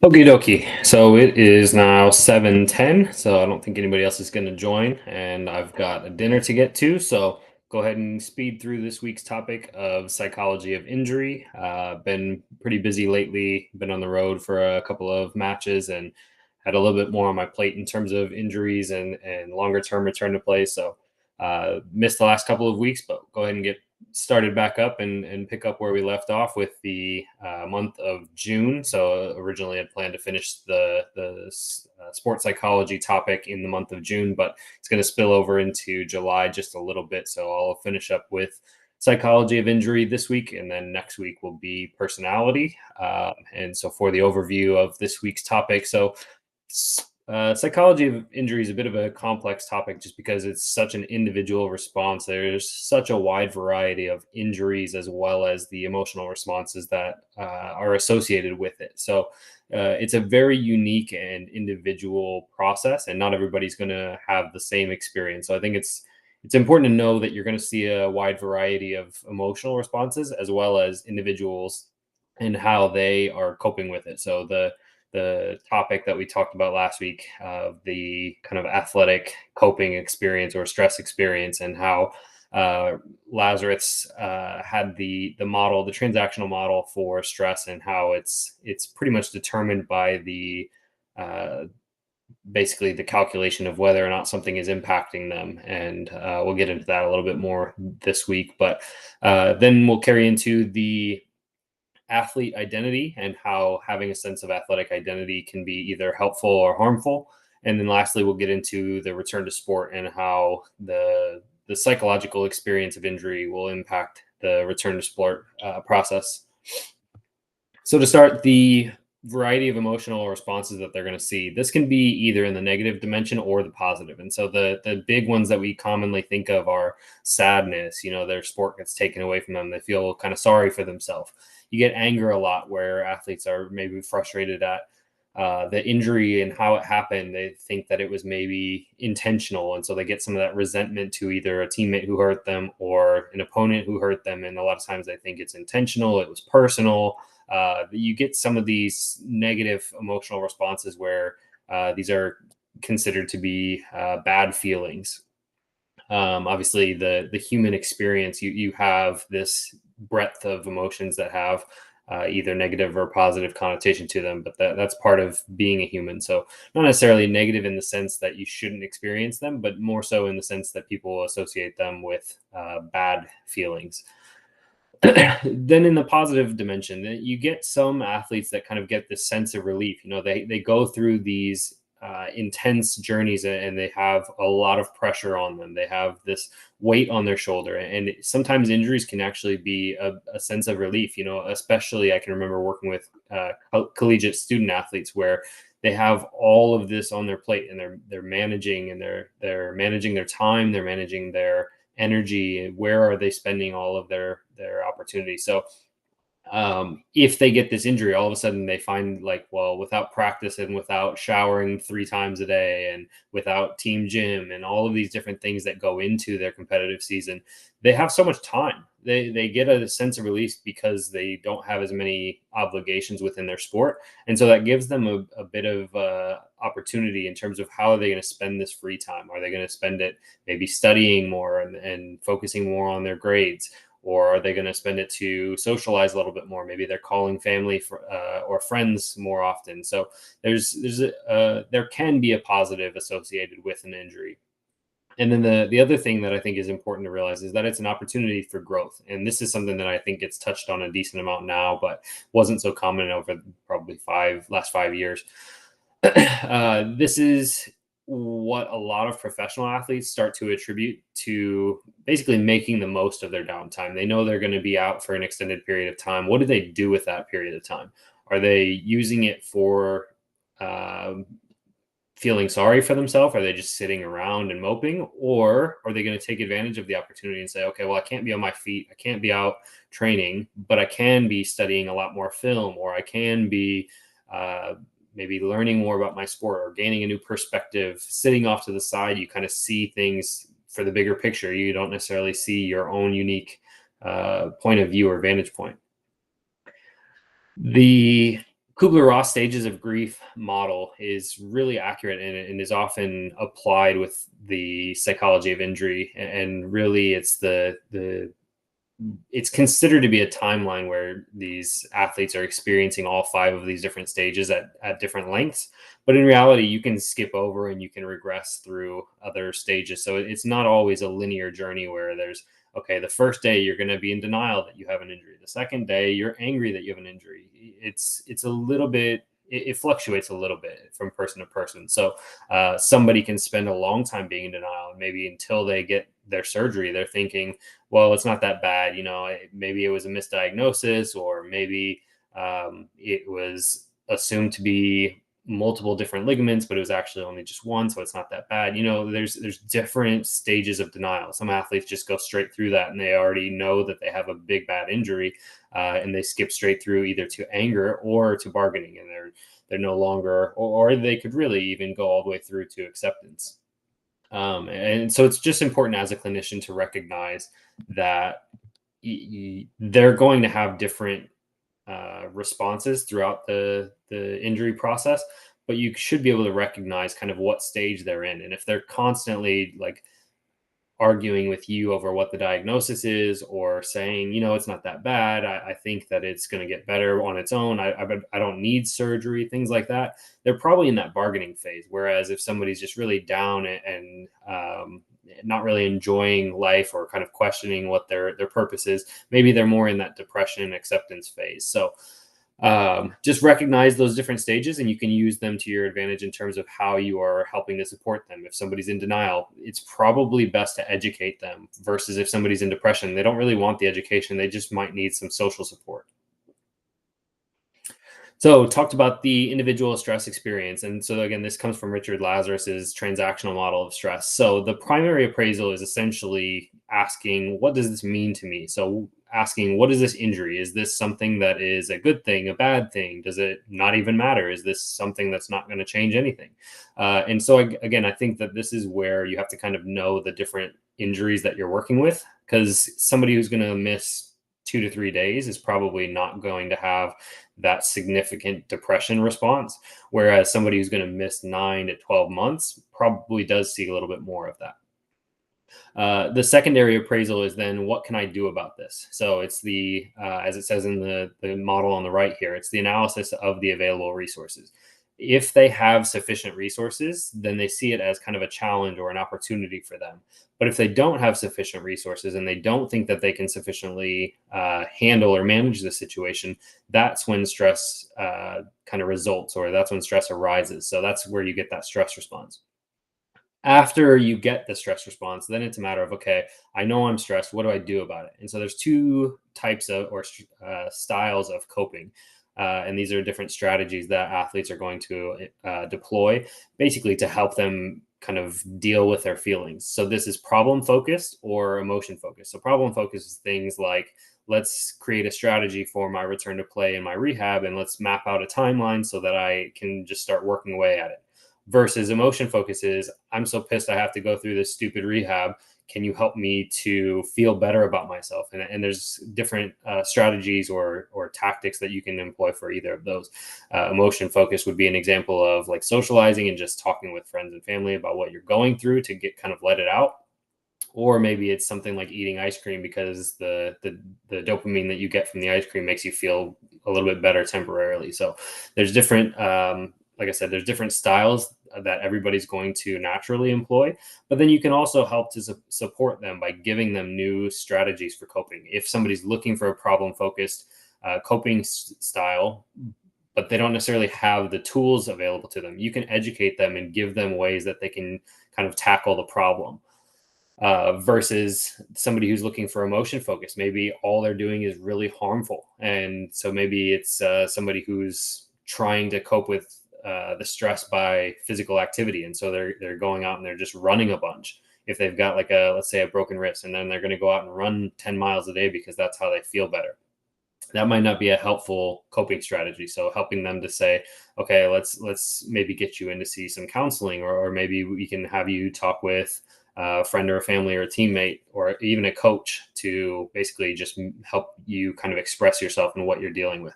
Okie dokie. So it is now 7:10, so I don't think anybody else is going to join, and I've got a dinner to get to. So go ahead and speed through this week's topic of psychology of injury. Been pretty busy lately. Been on the road for a couple of matches and had a little bit more on my plate in terms of injuries and longer term return to play. So missed the last couple of weeks, but go ahead and get started back up and pick up where we left off with the month of June. So originally I planned to finish the sports psychology topic in the month of June, but it's going to spill over into July just a little bit. So I'll finish up with psychology of injury this week, and then next week will be personality. And so for the overview of this week's topic, so psychology of injury is a bit of a complex topic just because it's such an individual response. There's such a wide variety of injuries as well as the emotional responses that are associated with it. So it's a very unique and individual process, and not everybody's going to have the same experience. So I think it's important to know that you're going to see a wide variety of emotional responses as well as individuals and how they are coping with it. So the topic that we talked about last week, the kind of athletic coping experience or stress experience, and how uh, Lazarus had the model, the transactional model for stress, and how it's pretty much determined by the uh, basically the calculation of whether or not something is impacting them. And we'll get into that a little bit more this week, but then we'll carry into the athlete identity and how having a sense of athletic identity can be either helpful or harmful. And then lastly, we'll get into the return to sport and how the psychological experience of injury will impact the return to sport process. So to start, the variety of emotional responses that they're going to see, this can be either in the negative dimension or the positive. And so the big ones that we commonly think of are sadness. Their sport gets taken away from them. They feel kind of sorry for themselves. You get anger a lot, where athletes are maybe frustrated at the injury and how it happened. They think that it was maybe intentional, and so they get some of that resentment to either a teammate who hurt them or an opponent who hurt them. And a lot of times they think it's intentional, it was personal. You get some of these negative emotional responses where these are considered to be bad feelings. Obviously, the human experience, you have this breadth of emotions that have either negative or positive connotation to them, but that's part of being a human. So not necessarily negative in the sense that you shouldn't experience them, but more so in the sense that people associate them with bad feelings. Then in the positive dimension, you get some athletes that kind of get this sense of relief. They go through these intense journeys, and they have a lot of pressure on them. They have this weight on their shoulder, and sometimes injuries can actually be a sense of relief. Especially I can remember working with collegiate student athletes where they have all of this on their plate, and they're managing, and they're managing their time, they're managing their energy, and where are they spending all of their opportunities. So if they get this injury, all of a sudden they find, like, well, without practice and without showering 3 times a day and without team gym and all of these different things that go into their competitive season, they have so much time. They get a sense of release because they don't have as many obligations within their sport, and so that gives them a bit of opportunity in terms of how are they going to spend this free time. Are they going to spend it maybe studying more and focusing more on their grades, or are they going to spend it to socialize a little bit more? Maybe they're calling family or friends more often. So there can be a positive associated with an injury. And then the other thing that I think is important to realize is that it's an opportunity for growth. And this is something that I think gets touched on a decent amount now, but wasn't so common over probably last 5 years. This is what a lot of professional athletes start to attribute to basically making the most of their downtime. They know they're going to be out for an extended period of time. What do they do with that period of time? Are they using it for um, feeling sorry for themselves? Are they just sitting around and moping? Or are they going to take advantage of the opportunity and say, okay, well, I can't be on my feet, I can't be out training, but I can be studying a lot more film, or I can be uh, maybe learning more about my sport or gaining a new perspective. Sitting off to the side, you kind of see things for the bigger picture. You don't necessarily see your own unique point of view or vantage point. The Kübler-Ross stages of grief model is really accurate and is often applied with the psychology of injury. And really, it's considered to be a timeline where these athletes are experiencing all five of these different stages at different lengths. But in reality, you can skip over and you can regress through other stages. So it's not always a linear journey where there's, okay, the first day you're going to be in denial that you have an injury. The second day you're angry that you have an injury. It's a little bit, it fluctuates a little bit from person to person. So somebody can spend a long time being in denial, and maybe until they get their surgery, they're thinking, well, it's not that bad. Maybe it was a misdiagnosis, or maybe it was assumed to be multiple different ligaments, but it was actually only just one, so it's not that bad. There's different stages of denial. Some athletes just go straight through that, and they already know that they have a big bad injury, and they skip straight through either to anger or to bargaining, and they're no longer, or they could really even go all the way through to acceptance. And so it's just important as a clinician to recognize that they're going to have different responses throughout the injury process, but you should be able to recognize kind of what stage they're in. And if they're constantly like arguing with you over what the diagnosis is, or saying, it's not that bad, I think that it's going to get better on its own, I don't need surgery, things like that, they're probably in that bargaining phase. Whereas if somebody's just really down and not really enjoying life, or kind of questioning what their purpose is, maybe they're more in that depression and acceptance phase. So just recognize those different stages, and you can use them to your advantage in terms of how you are helping to support them. If somebody's in denial, it's probably best to educate them, versus if somebody's in depression, they don't really want the education, they just might need some social support. So talked about the individual stress experience. And so again, this comes from Richard Lazarus's transactional model of stress. So the primary appraisal is essentially asking, what does this mean to me? So asking, what is this injury? Is this something that is a good thing, a bad thing? Does it not even matter? Is this something that's not going to change anything? And so again, I think that this is where you have to kind of know the different injuries that you're working with, because somebody who's going to miss 2 to 3 days is probably not going to have that significant depression response. Whereas somebody who's going to miss 9 to 12 months probably does see a little bit more of that. The secondary appraisal is then, what can I do about this? So it's as it says in the model on the right here, it's the analysis of the available resources. If they have sufficient resources, then they see it as kind of a challenge or an opportunity for them. But if they don't have sufficient resources and they don't think that they can sufficiently handle or manage the situation, that's when stress kind of results, or that's when stress arises. So that's where you get that stress response. After you get the stress response, then it's a matter of, okay, I know I'm stressed, what do I do about it? And so there's two types of, or styles of coping, and these are different strategies that athletes are going to deploy, basically to help them kind of deal with their feelings. So this is problem focused or emotion focused. So problem focused is things like, let's create a strategy for my return to play in my rehab, and let's map out a timeline so that I can just start working away at it. Versus emotion focus is, I'm so pissed I have to go through this stupid rehab. Can you help me to feel better about myself? And there's different strategies or tactics that you can employ for either of those. Emotion focus would be an example of like socializing and just talking with friends and family about what you're going through to get kind of let it out. Or maybe it's something like eating ice cream, because the dopamine that you get from the ice cream makes you feel a little bit better temporarily. So there's different, like I said, there's different styles that everybody's going to naturally employ. But then you can also help to support them by giving them new strategies for coping. If somebody's looking for a problem focused coping style, but they don't necessarily have the tools available to them, you can educate them and give them ways that they can kind of tackle the problem. Versus somebody who's looking for emotion focus. Maybe all they're doing is really harmful. And so maybe it's somebody who's trying to cope with the stress by physical activity. And so they're going out and they're just running a bunch. If they've got like let's say a broken wrist, and then they're going to go out and run 10 miles a day because that's how they feel better. That might not be a helpful coping strategy. So helping them to say, okay, let's maybe get you in to see some counseling, or maybe we can have you talk with a friend or a family or a teammate or even a coach to basically just help you kind of express yourself and what you're dealing with.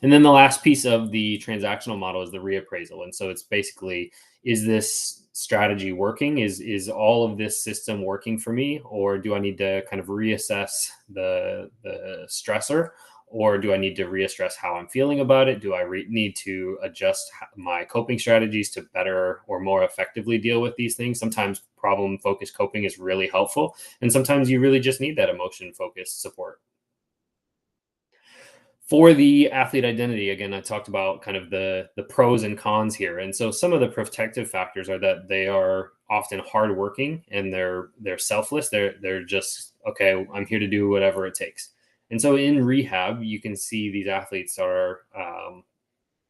And then the last piece of the transactional model is the reappraisal. And so it's basically, is this strategy working? Is all of this system working for me? Or do I need to kind of reassess the stressor? Or do I need to reassess how I'm feeling about it? Do I need to adjust my coping strategies to better or more effectively deal with these things? Sometimes problem focused coping is really helpful. And sometimes you really just need that emotion focused support. For the athlete identity, again, I talked about kind of the pros and cons here. And so some of the protective factors are that they are often hardworking and they're selfless. They're just, okay, I'm here to do whatever it takes. And so in rehab, you can see these athletes are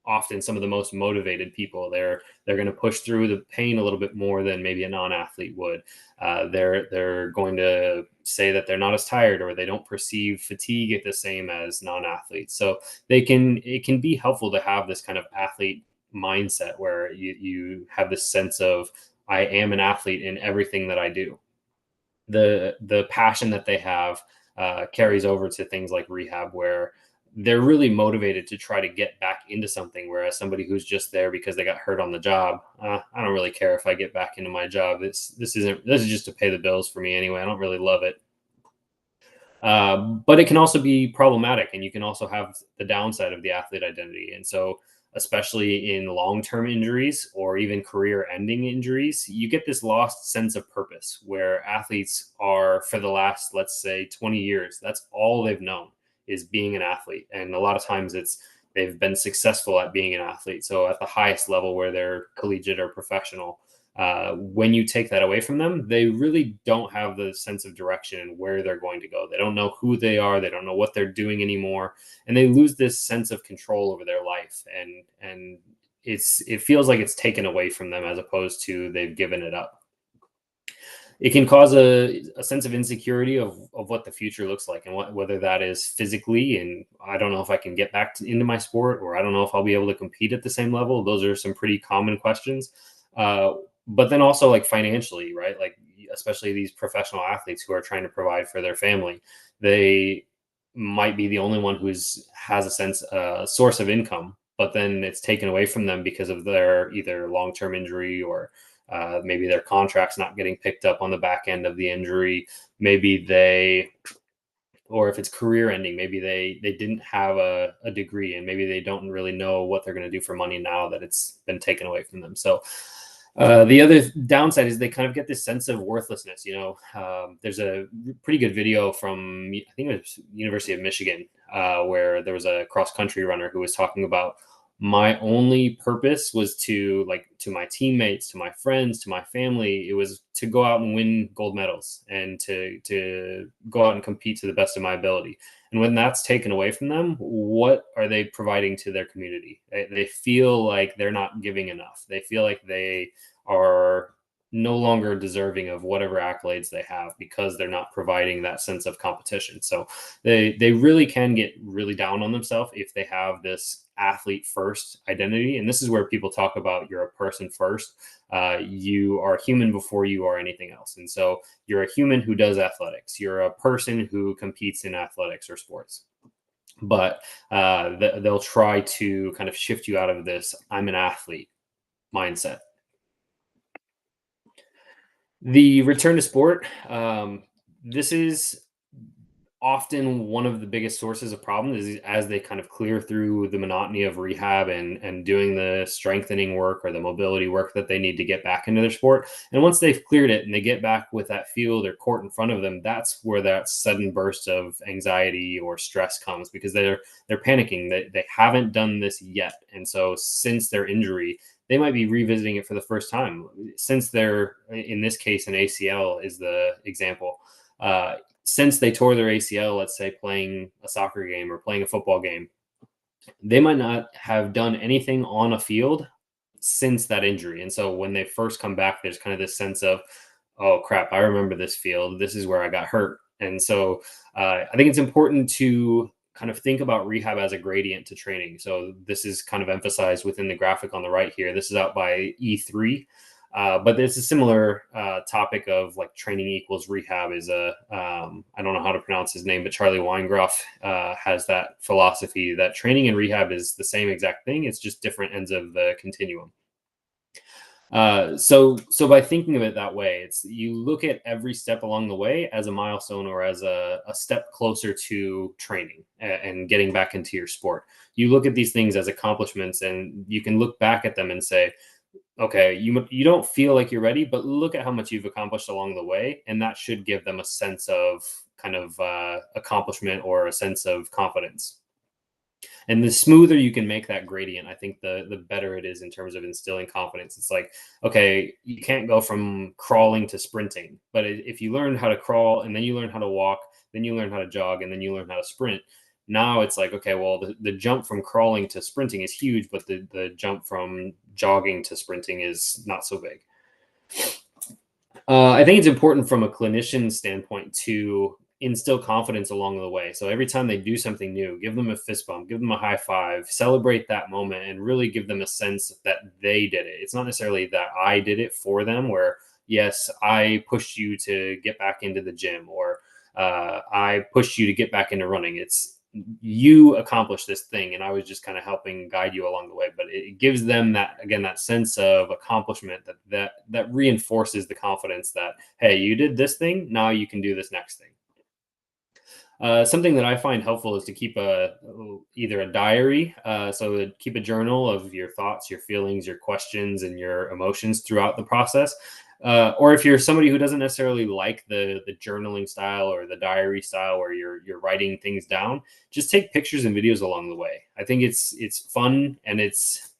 often some of the most motivated people. They're going to push through the pain a little bit more than maybe a non-athlete would. They're going to say that they're not as tired or they don't perceive fatigue at the same as non-athletes. So it can be helpful to have this kind of athlete mindset where you have this sense of I am an athlete in everything that I do. The passion that they have carries over to things like rehab where they're really motivated to try to get back into something, whereas somebody who's just there because they got hurt on the job, I don't really care if I get back into my job. This is just to pay the bills for me anyway. I don't really love it. But it can also be problematic, and you can also have the downside of the athlete identity. And so, especially in long term injuries or even career ending injuries, you get this lost sense of purpose where athletes are, for the last, let's say, 20 years, that's all they've known is being an athlete. And a lot of times they've been successful at being an athlete. So, at the highest level where they're collegiate or professional, when you take that away from them, they really don't have the sense of direction and where they're going to go. They don't know who they are. They don't know what they're doing anymore, and they lose this sense of control over their life. And it feels like it's taken away from them as opposed to they've given it up. It can cause a sense of insecurity of what the future looks like and whether that is physically. And I don't know if I can get back into my sport, or I don't know if I'll be able to compete at the same level. Those are some pretty common questions. Uh, but then also like financially, right? Like especially these professional athletes who are trying to provide for their family, they might be the only one who's has a source of income, but then it's taken away from them because of their either long-term injury or maybe their contract's not getting picked up on the back end of the injury. Maybe or if it's career ending, maybe they didn't have a degree and maybe they don't really know what they're going to do for money now that it's been taken away from them. So the other downside is they kind of get this sense of worthlessness. There's a pretty good video from I think it was University of Michigan where there was a cross country runner who was talking about my only purpose was to my teammates, to my friends, to my family. It was to go out and win gold medals and to go out and compete to the best of my ability. And when that's taken away from them, what are they providing to their community? They feel like they're not giving enough. They feel like they are no longer deserving of whatever accolades they have because they're not providing that sense of competition. So they really can get really down on themselves if they have this athlete first identity. And this is where people talk about you're a person first. You are human before you are anything else. And so you're a human who does athletics. You're a person who competes in athletics or sports. But they'll try to kind of shift you out of this I'm an athlete mindset. The return to sport. This is often one of the biggest sources of problems is as they kind of clear through the monotony of rehab and doing the strengthening work or the mobility work that they need to get back into their sport. And once they've cleared it and they get back with that field or court in front of them, that's where that sudden burst of anxiety or stress comes because they're panicking. They haven't done this yet. And so since their injury, they might be revisiting it for the first time since they're in this case an ACL is the example. Since they tore their ACL, let's say playing a soccer game or playing a football game, they might not have done anything on a field since that injury. And so when they first come back, there's kind of this sense of, oh crap, I remember this field. This is where I got hurt. And so I think it's important to kind of think about rehab as a gradient to training. So this is kind of emphasized within the graphic on the right here. This is out by E3. But it's a similar topic of like training equals rehab is I don't know how to pronounce his name, but Charlie Weingroff has that philosophy that training and rehab is the same exact thing. It's just different ends of the continuum. So by thinking of it that way, it's you look at every step along the way as a milestone or as a step closer to training and getting back into your sport. You look at these things as accomplishments, and you can look back at them and say, okay, you don't feel like you're ready, but look at how much you've accomplished along the way, and that should give them a sense of kind of accomplishment or a sense of confidence. And the smoother you can make that gradient, I think the better it is in terms of instilling confidence. It's like, okay, you can't go from crawling to sprinting, but if you learn how to crawl and then you learn how to walk, then you learn how to jog, and then you learn how to sprint. Now it's like, okay, well, the jump from crawling to sprinting is huge, but the jump from jogging to sprinting is not so big. I think it's important from a clinician standpoint to instill confidence along the way. So every time they do something new, give them a fist bump, give them a high five, celebrate that moment, and really give them a sense that they did it. It's not necessarily that I did it for them, where, yes, I pushed you to get back into the gym, or I pushed you to get back into running. It's you accomplished this thing, and I was just kind of helping guide you along the way. But it gives them that, again, that sense of accomplishment that reinforces the confidence that, hey, you did this thing, now you can do this next thing. Something that I find helpful is to keep either a diary, so to keep a journal of your thoughts, your feelings, your questions, and your emotions throughout the process. Or if you're somebody who doesn't necessarily like the journaling style or the diary style where you're writing things down, just take pictures and videos along the way. I think it's fun and it's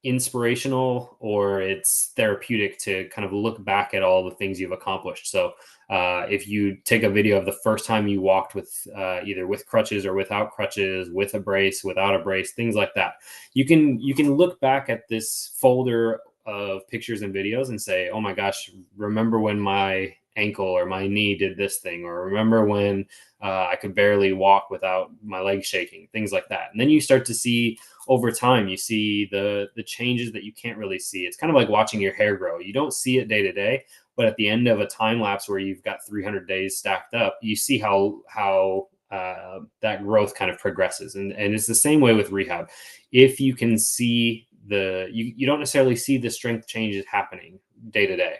inspirational, or it's therapeutic to kind of look back at all the things you've accomplished. So if you take a video of the first time you walked with either with crutches or without crutches, with a brace, without a brace, things like that, you can look back at this folder of pictures and videos and say, oh my gosh, remember when my ankle or my knee did this thing, or remember when I could barely walk without my legs shaking, things like that. And then you start to see over time, you see the changes that you can't really see. It's kind of like watching your hair grow. You don't see it day to day, but at the end of a time lapse where you've got 300 days stacked up, you see how that growth kind of progresses. And it's the same way with rehab. If you can see you don't necessarily see the strength changes happening day to day.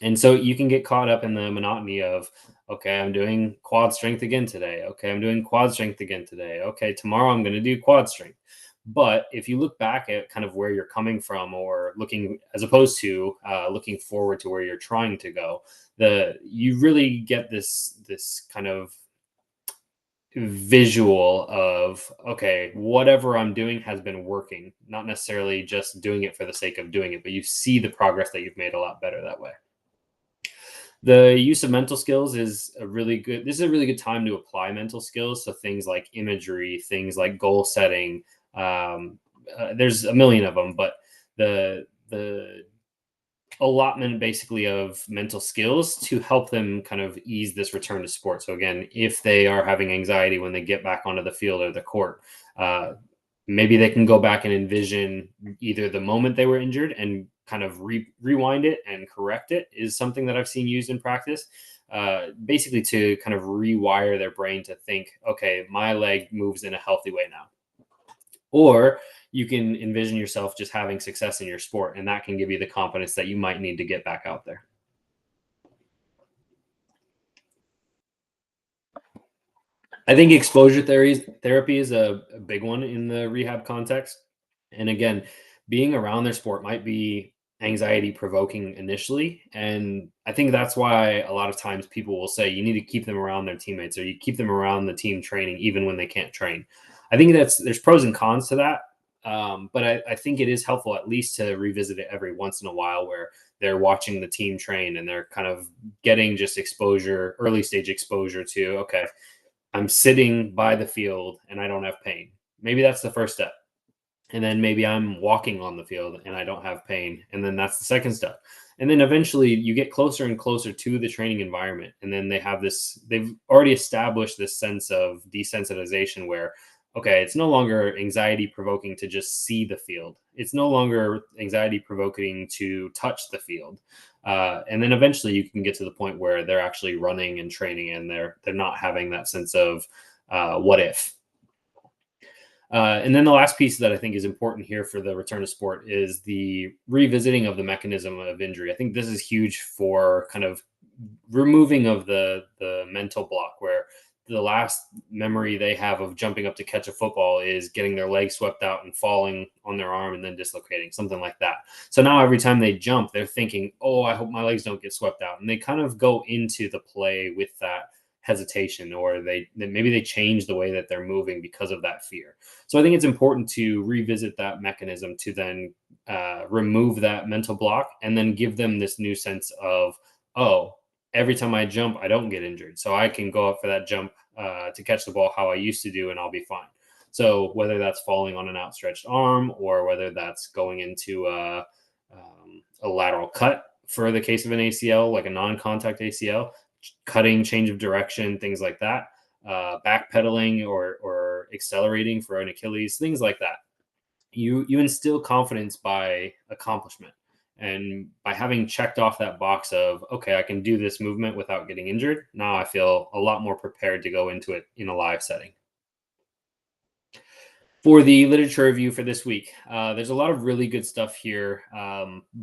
And so you can get caught up in the monotony of, okay, I'm doing quad strength again today. Okay, I'm doing quad strength again today. Okay, tomorrow I'm going to do quad strength. But if you look back at kind of where you're coming from, or looking as opposed to looking forward to where you're trying to go, you really get this kind of visual of, okay, whatever I'm doing has been working, not necessarily just doing it for the sake of doing it, but you see the progress that you've made a lot better that way. The use of mental skills is this is a really good time to apply mental skills. So things like imagery, things like goal setting, there's a million of them, but the allotment basically of mental skills to help them kind of ease this return to sport. So again, if they are having anxiety when they get back onto the field or the court, maybe they can go back and envision either the moment they were injured and kind of rewind it and correct it, is something that I've seen used in practice. Basically to kind of rewire their brain to think, okay, my leg moves in a healthy way now. Or you can envision yourself just having success in your sport, and that can give you the confidence that you might need to get back out there. I think exposure therapy is a big one in the rehab context. And again, being around their sport might be anxiety provoking initially. And I think that's why a lot of times people will say you need to keep them around their teammates, or you keep them around the team training even when they can't train. I think there's pros and cons to that. But I think it is helpful at least to revisit it every once in a while, where they're watching the team train and they're kind of getting just exposure, early stage exposure to, okay, I'm sitting by the field and I don't have pain. Maybe that's the first step. And then maybe I'm walking on the field and I don't have pain. And then that's the second step. And then eventually you get closer and closer to the training environment. And then they've already established this sense of desensitization where, okay, it's no longer anxiety provoking to just see the field. It's no longer anxiety provoking to touch the field. And then eventually you can get to the point where they're actually running and training, and they're not having that sense of what if. And then the last piece that I think is important here for the return to sport is the revisiting of the mechanism of injury. I think this is huge for kind of removing of the mental block, where the last memory they have of jumping up to catch a football is getting their leg swept out and falling on their arm and then dislocating, something like that. So now every time they jump, they're thinking, oh, I hope my legs don't get swept out. And they kind of go into the play with that hesitation, or maybe they change the way that they're moving because of that fear. So I think it's important to revisit that mechanism to then remove that mental block and then give them this new sense of, oh, every time I jump, I don't get injured. So I can go up for that jump to catch the ball how I used to do, and I'll be fine. So whether that's falling on an outstretched arm, or whether that's going into a lateral cut for the case of an ACL, like a non-contact ACL, cutting, change of direction, things like that, backpedaling or accelerating for an Achilles, things like that. You instill confidence by accomplishment. And by having checked off that box of, okay, I can do this movement without getting injured, now I feel a lot more prepared to go into it in a live setting. For the literature review for this week, there's a lot of really good stuff here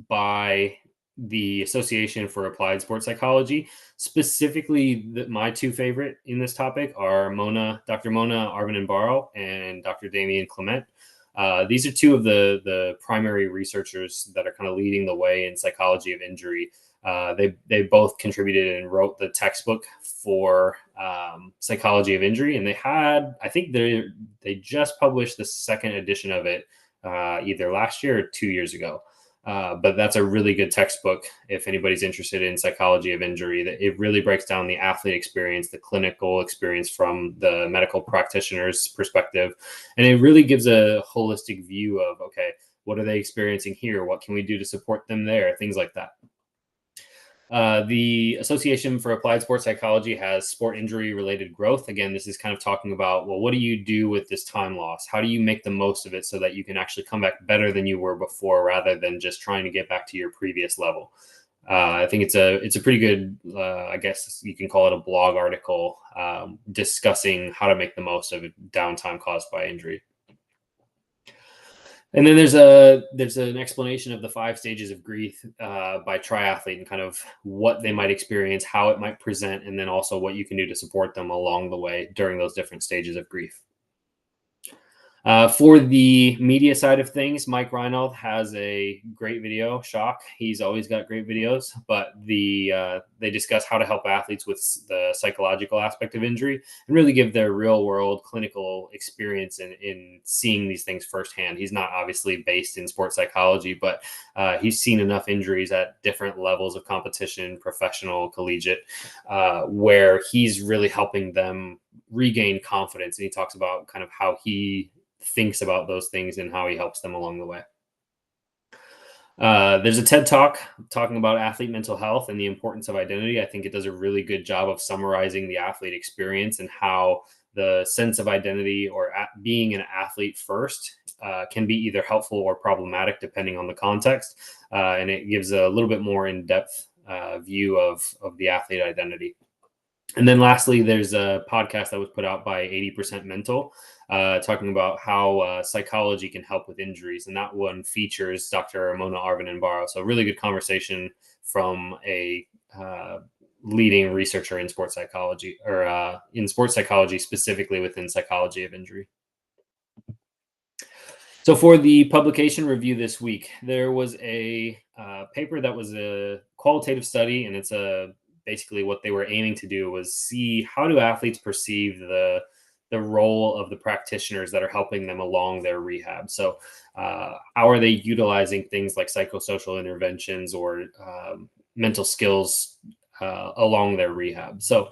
by the Association for Applied Sports Psychology. Specifically, my two favorite in this topic are Dr. Mona Arvin and Dr. Damien Clement. These are two of the primary researchers that are kind of leading the way in psychology of injury. They both contributed and wrote the textbook for psychology of injury, and I think they just published the second edition of it either last year or 2 years ago. But that's a really good textbook if anybody's interested in psychology of injury. That it really breaks down the athlete experience, the clinical experience from the medical practitioner's perspective, and it really gives a holistic view of, okay, what are they experiencing here? What can we do to support them there? Things like that. The Association for Applied Sports Psychology has sport injury related growth. Again, this is kind of talking about, well, what do you do with this time loss? How do you make the most of it so that you can actually come back better than you were before, rather than just trying to get back to your previous level? I think it's a pretty good, I guess you can call it a blog article discussing how to make the most of downtime caused by injury. And then there's an explanation of the 5 stages of grief by triathlete, and kind of what they might experience, how it might present, and then also what you can do to support them along the way during those different stages of grief. For the media side of things, Mike Reinald has a great video. Shock, he's always got great videos, but they discuss how to help athletes with the psychological aspect of injury and really give their real world clinical experience in seeing these things firsthand. He's not obviously based in sports psychology, but he's seen enough injuries at different levels of competition, professional, collegiate, where he's really helping them regain confidence. And he talks about kind of how he thinks about those things and how he helps them along the way. There's a TED Talk talking about athlete mental health and the importance of identity. I think it does a really good job of summarizing the athlete experience and how the sense of identity, or being an athlete first, can be either helpful or problematic depending on the context. And it gives a little bit more in-depth view of the athlete identity. And then lastly, there's a podcast that was put out by 80% Mental, talking about how psychology can help with injuries. And that one features Dr. Mona Arvin. So really good conversation from a leading researcher in sports psychology, or in sports psychology, specifically within psychology of injury. So for the publication review this week, there was a paper that was a qualitative study, and it's basically what they were aiming to do was see how do athletes perceive the role of the practitioners that are helping them along their rehab. So how are they utilizing things like psychosocial interventions or mental skills along their rehab? So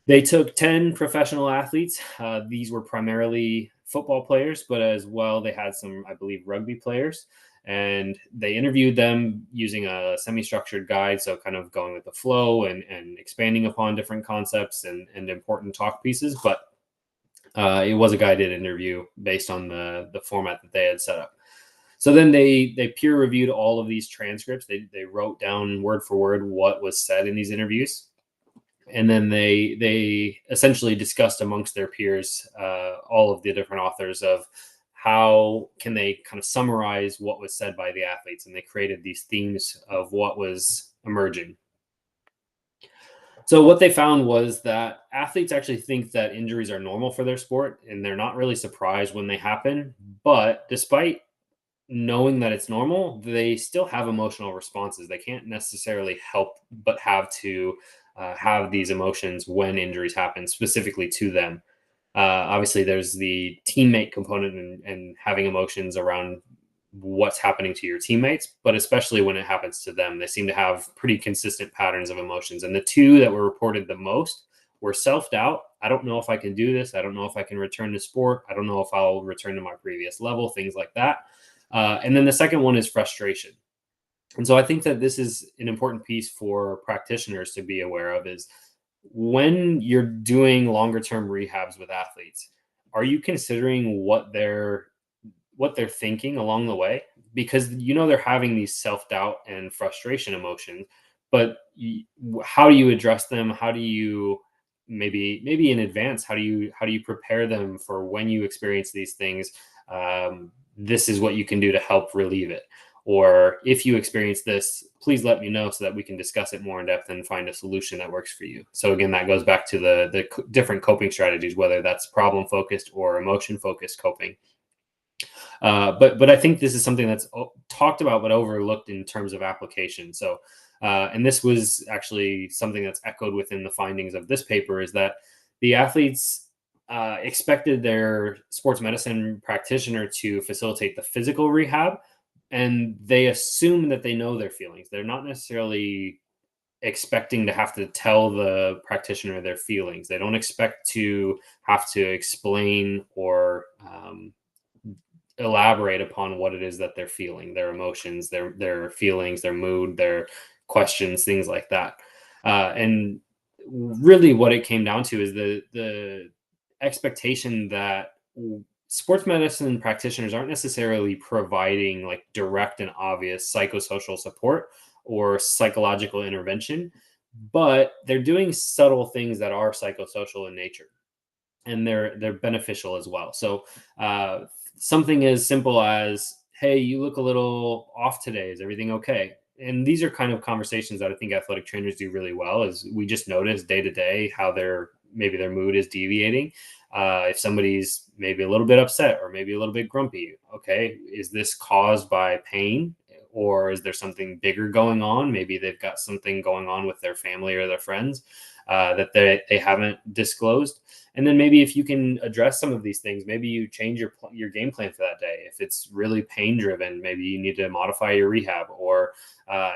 they took 10 professional athletes. These were primarily football players, but as well, they had some, I believe, rugby players. And they interviewed them using a semi-structured guide, so kind of going with the flow and expanding upon different concepts and important talk pieces. But It was a guided interview based on the format that they had set up. So then they peer reviewed all of these transcripts. They wrote down word for word what was said in these interviews, and then they essentially discussed amongst their peers, all of the different authors, of how can they kind of summarize what was said by the athletes, and they created these themes of what was emerging. So what they found was that athletes actually think that injuries are normal for their sport, and they're not really surprised when they happen. But despite knowing that it's normal, they still have emotional responses. They can't necessarily help but have these emotions when injuries happen, specifically to them. Obviously, there's the teammate component, and having emotions around what's happening to your teammates, but especially when it happens to them, they seem to have pretty consistent patterns of emotions. And the two that were reported the most were self doubt. I don't know if I can do this. I don't know if I can return to sport. I don't know if I'll return to my previous level, things like that. And then the second one is frustration. And so I think that this is an important piece for practitioners to be aware of, is when you're doing longer term rehabs with athletes, are you considering what they're thinking along the way? Because they're having these self-doubt and frustration emotions, but how do you address them? How do you, maybe in advance, how do you prepare them for when you experience these things? This is what you can do to help relieve it. Or if you experience this, please let me know so that we can discuss it more in depth and find a solution that works for you. So again, that goes back to the different coping strategies, whether that's problem focused or emotion focused coping. But I think this is something that's talked about but overlooked in terms of application. So, and this was actually something that's echoed within the findings of this paper, is that the athletes expected their sports medicine practitioner to facilitate the physical rehab, and they assume that they know their feelings. They're not necessarily expecting to have to tell the practitioner their feelings. They don't expect to have to explain or elaborate upon what it is that they're feeling, their emotions, their feelings, their mood, their questions, things like that. And really, what it came down to is the expectation that sports medicine practitioners aren't necessarily providing like direct and obvious psychosocial support or psychological intervention, but they're doing subtle things that are psychosocial in nature, and they're beneficial as well. So something as simple as, "Hey, you look a little off today. Is everything okay?" And these are kind of conversations that I think athletic trainers do really well. Is we just notice day to day how their mood is deviating. If somebody's maybe a little bit upset or maybe a little bit grumpy, okay, is this caused by pain? Or is there something bigger going on? Maybe they've got something going on with their family or their friends that they haven't disclosed. And then maybe if you can address some of these things, maybe you change your game plan for that day. If it's really pain driven, maybe you need to modify your rehab. Or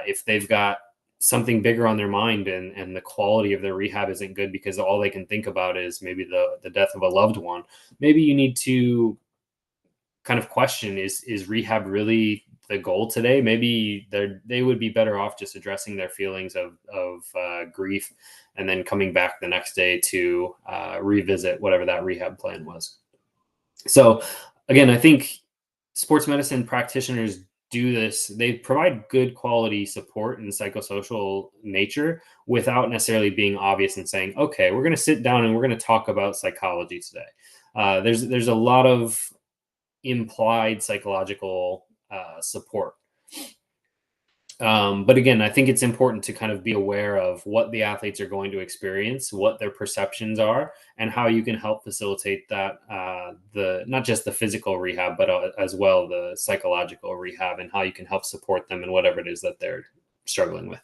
if they've got something bigger on their mind, and the quality of their rehab isn't good because all they can think about is maybe the death of a loved one, maybe you need to kind of question, is rehab really the goal today? Maybe they would be better off just addressing their feelings of grief, and then coming back the next day to revisit whatever that rehab plan was. So again, I think sports medicine practitioners do this. They provide good quality support in psychosocial nature without necessarily being obvious and saying, okay, we're going to sit down and we're going to talk about psychology today. There's a lot of implied psychological support. But again, I think it's important to kind of be aware of what the athletes are going to experience, what their perceptions are, and how you can help facilitate that, the not just the physical rehab, but as well the psychological rehab, and how you can help support them in whatever it is that they're struggling with.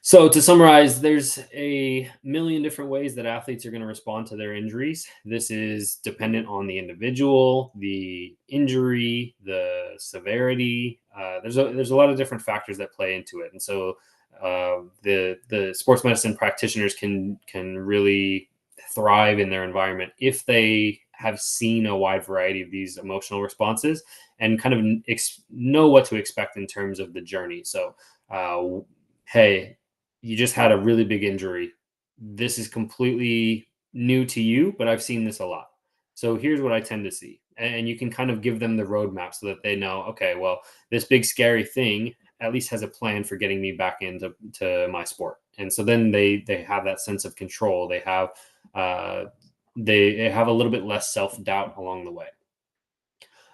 So to summarize, there's a million different ways that athletes are going to respond to their injuries. This is dependent on the individual, the injury, the severity. There's a lot of different factors that play into it, and so the sports medicine practitioners can really thrive in their environment if they have seen a wide variety of these emotional responses, and kind of know what to expect in terms of the journey. So, hey, you just had a really big injury. This is completely new to you, but I've seen this a lot. So here's what I tend to see. And you can kind of give them the roadmap so that they know, okay, well, this big scary thing at least has a plan for getting me back into my sport. And so then they have that sense of control. Uh, they have a little bit less self doubt along the way.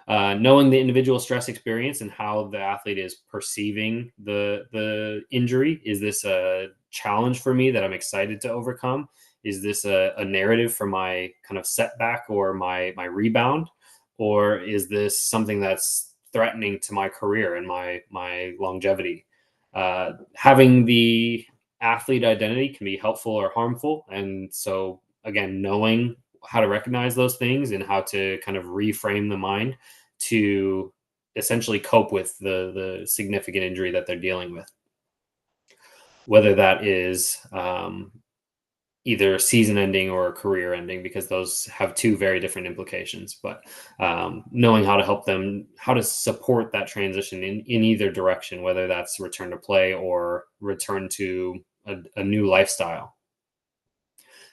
Knowing the individual stress experience and how the athlete is perceiving the injury. Is this a challenge for me that I'm excited to overcome? Is this a narrative for my kind of setback or my rebound? Or is this something that's threatening to my career and my longevity? Having the athlete identity can be helpful or harmful. And so again, knowing how to recognize those things and how to kind of reframe the mind to essentially cope with the significant injury that they're dealing with, whether that is either season ending or career ending, because those have two very different implications. But knowing how to help them, how to support that transition in either direction, whether that's return to play or return to a new lifestyle.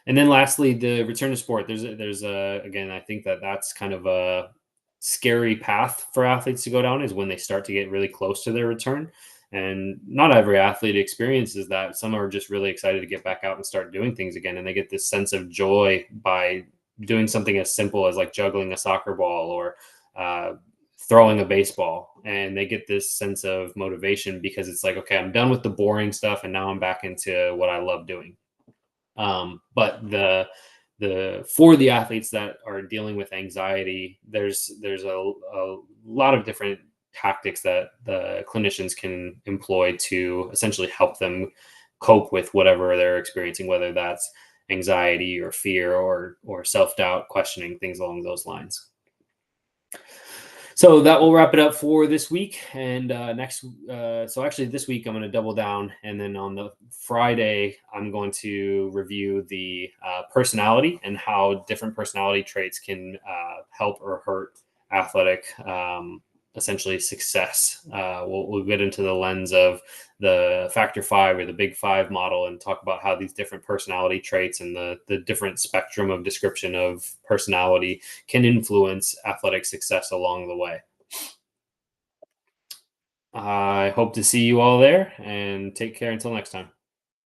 And then lastly, the return to sport. There's a again, I think that that's kind of a scary path for athletes to go down, is when they start to get really close to their return. And not every athlete experiences that. Some are just really excited to get back out and start doing things again, and they get this sense of joy by doing something as simple as like juggling a soccer ball or uh, throwing a baseball, and they get this sense of motivation because it's like, okay, I'm done with the boring stuff, and now I'm back into what I love doing. But the for the athletes that are dealing with anxiety, there's a lot of different tactics that the clinicians can employ to essentially help them cope with whatever they're experiencing, whether that's anxiety or fear or self-doubt, questioning, things along those lines. So that will wrap it up for this week. And so actually this week I'm going to double down, and then on the Friday I'm going to review the personality and how different personality traits can help or hurt athletic, essentially success. We'll get into the lens of the Factor Five or the Big Five model, and talk about how these different personality traits and the different spectrum of description of personality can influence athletic success along the way. I hope to see you all there, and take care until next time.